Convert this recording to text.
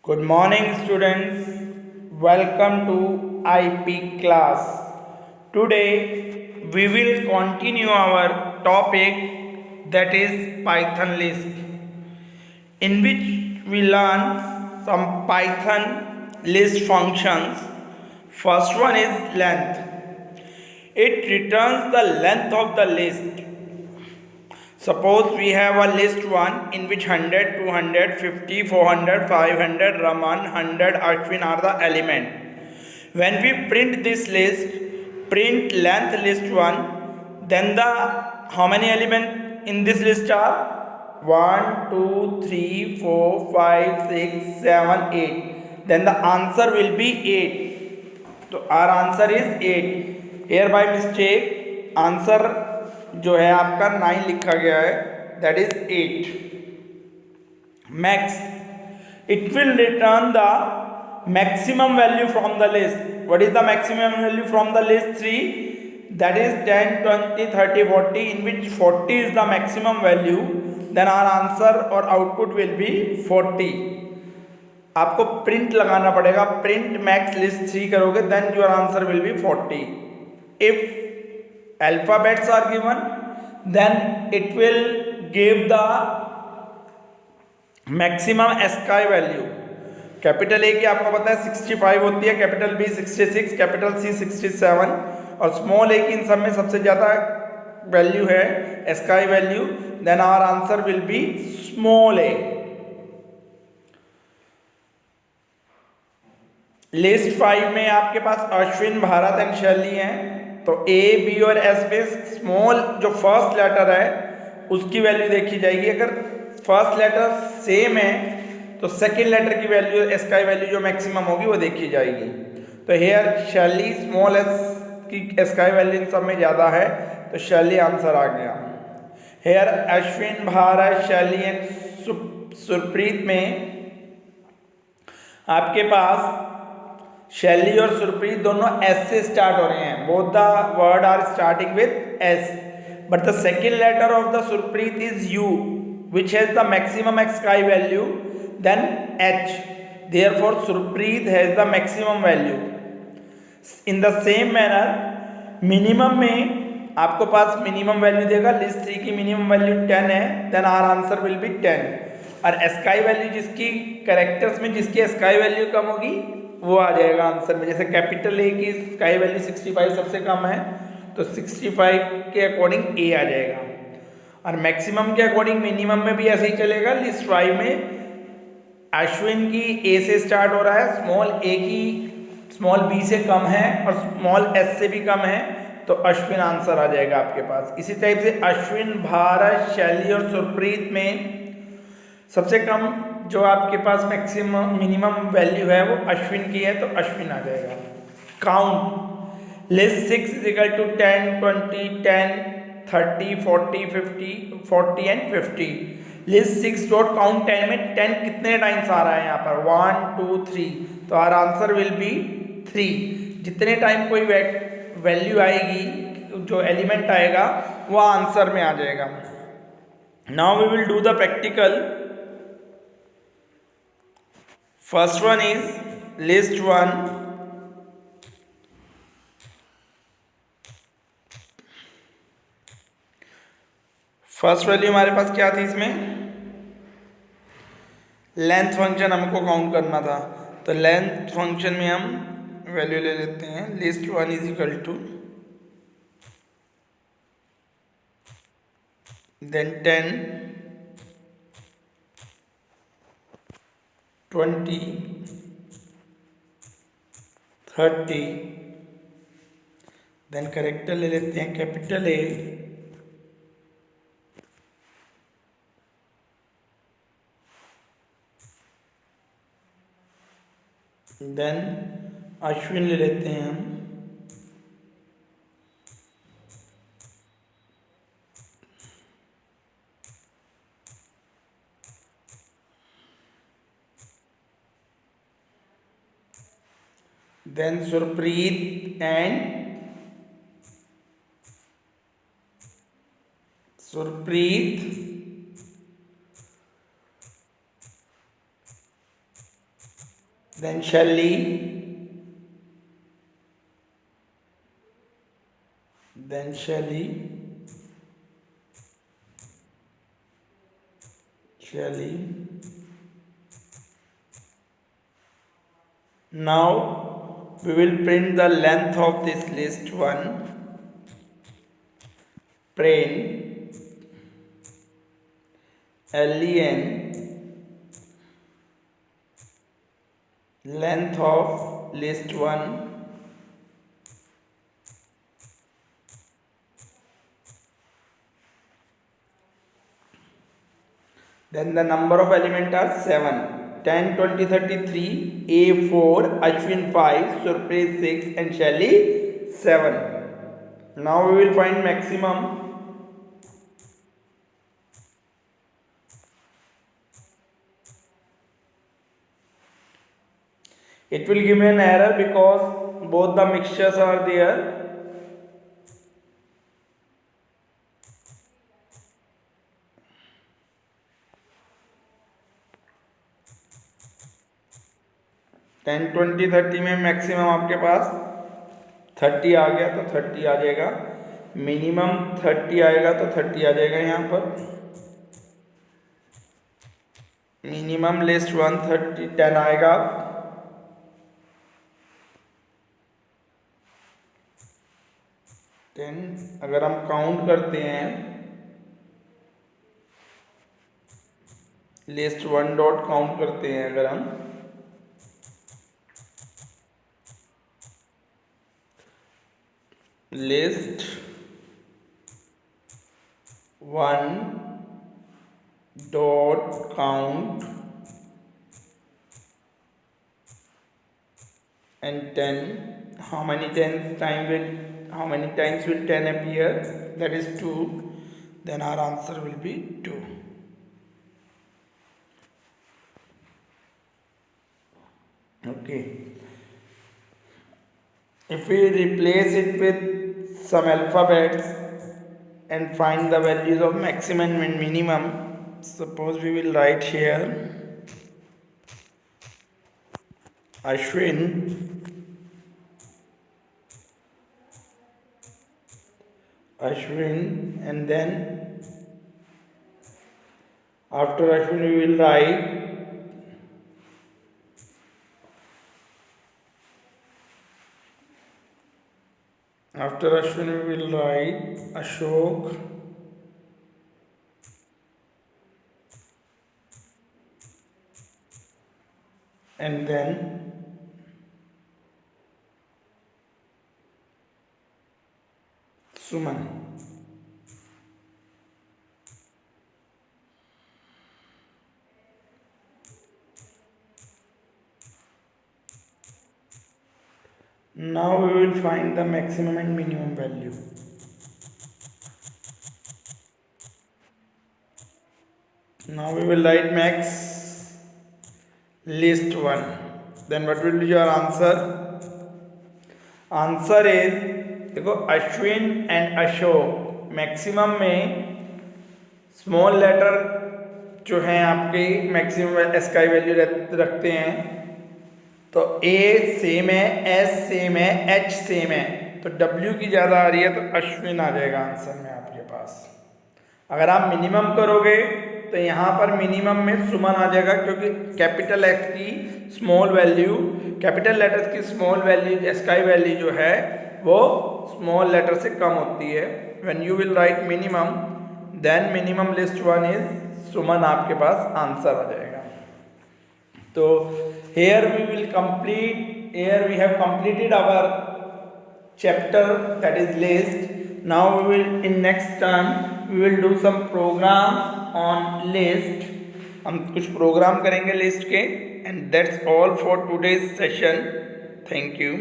Good morning, students. Welcome to IP class. Today we will continue our topic, that is Python list, in which we learn some Python list functions. First one is length. It returns the length of the list. Suppose we have a list 1 in which 100, 200, 50, 400, 500, Raman, 100, Ashwin are the element. When we print this list, print length list 1, then the how many element in this list are? 1, 2, 3, 4, 5, 6, 7, 8. Then the answer will be 8. So our answer is 8. Here by mistake answer जो है आपका 9 लिखा गया है, that is 8. Max, it will return the maximum value from the list. What is the maximum value from the list 3? That is 10, 20, 30, 40, in which 40 is the maximum value. then our answer और output will be 40. आपको print लगाना पड़ेगा, print max list 3 करोगे then your answer will be 40. If alphabets are given, then it will give the maximum ASCII value. Capital A की आपको पता है 65 होती है, कैपिटल बी 66, कैपिटल सी 67 और स्मॉल ए की इन सब में सबसे ज़्यादा वैल्यू है ASCII value. Then our answer will be small A. List 5 में आपके पास अश्विन, भारत एंड शैली हैं. तो ए, बी और एस में स्मॉल जो फर्स्ट लेटर है उसकी वैल्यू देखी जाएगी. अगर फर्स्ट लेटर सेम है तो सेकेंड लेटर की वैल्यू, एसकाई वैल्यू जो मैक्सिमम होगी वो देखी जाएगी. तो हेयर शैली स्मॉल एस की एसकाई वैल्यू इन सब में ज़्यादा है तो शैली आंसर आ गया. हेयर अश्विन, भारत, शैली एंड सुरप्रीत में आपके पास शैली और सुरप्रीत दोनों एस से स्टार्ट हो रहे हैं. Both the word are starting with S, but the second letter of the Surpreet is U which has the maximum एक्सकाई value then H. Therefore Surpreet has the maximum value. In the same manner minimum में आपको पास minimum value देगा. List 3 की minimum value 10 है, then our answer will be 10. और ASCII value जिसकी characters में जिसकी एस्काई वैल्यू कम होगी वो आ जाएगा आंसर में. जैसे कैपिटल ए की स्काई वैल्यू 65 सबसे कम है तो 65 के अकॉर्डिंग ए आ जाएगा. और मैक्सिमम के अकॉर्डिंग मिनिमम में भी ऐसे ही चलेगा. लिस्ट 5 में अश्विन की ए से स्टार्ट हो रहा है, स्मॉल ए की स्मॉल बी से कम है और स्मॉल एस से भी कम है तो अश्विन आंसर आ जाएगा आपके पास. इसी टाइप से अश्विन, भारत, शैली और सुरप्रीत में सबसे कम जो आपके पास मैक्सिमम मिनिमम वैल्यू है वो अश्विन की है तो अश्विन आ जाएगा. Count, list 6 is equal to 10, 20, 10, 30, 40, 50, 40 and 50. List 6 dot count 10 में 10 कितने टाइम्स आ रहा है यहाँ पर? 1, 2, 3. तो आवर आंसर विल बी 3. जितने टाइम कोई वैल्यू आएगी, जो एलिमेंट आएगा वो आंसर में आ जाएगा. Now we will do the practical. First one is list 1. First value हमारे पास क्या थी इसमें? लेंथ फंक्शन हमको काउंट करना था तो लेंथ फंक्शन में हम वैल्यू ले लेते हैं. List 1 is equal to then 10, 20, 30. Then character ले लेते हैं कैपिटल ए, देन अश्विन ले लेते हैं हम, then Surpreet and then Shelly, then Shelly, Shelly. Now we will print the length of this list. 1, print len length of list 1, then the number of elements are 7, 10, 20, 33, A 4, Ashwin 5, Surpreet 6 and Shelly 7. Now we will find maximum. It will give me an error because both the mixtures are there. Ten 20 30 में maximum आपके पास 30 आ गया तो 30 आ जाएगा, minimum 30 आएगा तो 30 आ जाएगा। यहाँ पर मिनिमम लिस्ट 130 10 आएगा, अगर हम काउंट करते हैं लिस्ट 1 डॉट काउंट करते हैं, अगर हम list 1 dot count and 10, how many times will 10 appear? That is 2. Then our answer will be 2. Okay, if we replace it with some alphabets and find the values of maximum and minimum, suppose we will write here Ashwin, and then after Ashwin we will write Ashok, and then Suman. Now we will find the maximum and minimum value. Now we will write max list 1. Then what will be your answer? Answer is, देखो Ashwin and Ashok maximum में small letter जो हैं आपके maximum S का value रखते हैं, तो ए same है, एस सेम है, एच सेम है, तो डब्ल्यू की ज़्यादा आ रही है तो अश्विन आ जाएगा आंसर में आपके पास। अगर आप मिनिमम करोगे तो यहाँ पर मिनिमम में सुमन आ जाएगा, क्योंकि कैपिटल एक्स की स्मॉल वैल्यू, कैपिटल लेटर्स की स्मॉल वैल्यू एस का वैल्यू जो है वो स्मॉल लेटर से कम होती है। When you will write minimum then minimum list 1 is Suman, आपके पास आंसर आ जाएगा। तो here we have completed our chapter, that is list. Now we will in next term we will do some programs on list. हम कुछ programme करेंगे list के, and that's all for today's session. Thank you.